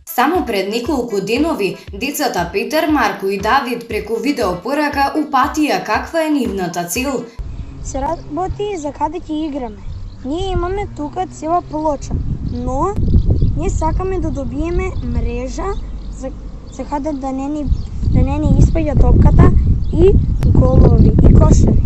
Само пред неколку денови, децата Петар, Марко и Давид преку видеопорака упатија каква е нивната цел. Се работи за каде ќе играме. Ние имаме тука цела плоча, но ние сакаме да добиеме мрежа за каде да не ни испаѓа топката и голови и кошеви.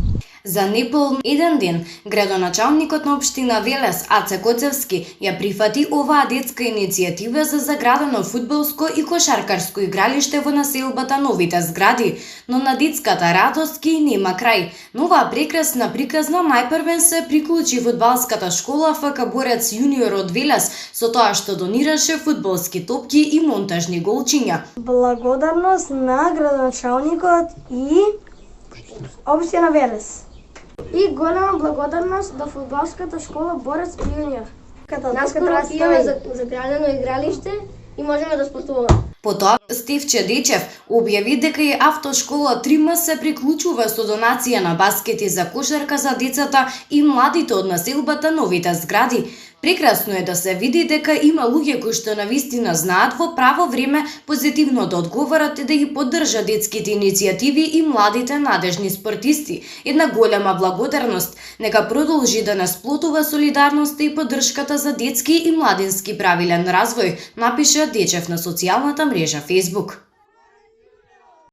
За неполн еден ден, градоначалникот на општина Велес, Аце Коцевски, ја прифати оваа детска иницијатива за заградено фудбалско и кошаркарско игралиште во населбата Новите згради, но на детската радост ки нема крај. Но оваа прекрасна приказна најпрвен се приклучи фудбалската школа ФК Борец јуниор од Велес со тоа што донираше фудбалски топки и монтажни голчиња. Благодарност на градоначалникот и општина Велес. И голема благодарност до фудбалската школа Борец јуниор. Наскоро имаме заградено игралиште и можеме да спортуваме. Потоа Стефче Дечев објави дека и автошкола 3М се приклучува со донација на баскети за кошарка за децата и младите од населбата Новите згради. Прекрасно е да се види дека има луѓе кои што навистина знаат во право време позитивно да одговорат и да ги поддржат детските иницијативи и младите надежни спортисти. Една голема благодарност. Нека продолжи да нас сплотува солидарноста и поддршката за детски и младински правилен развој, напиша Дечев на социјалната мрежа Facebook.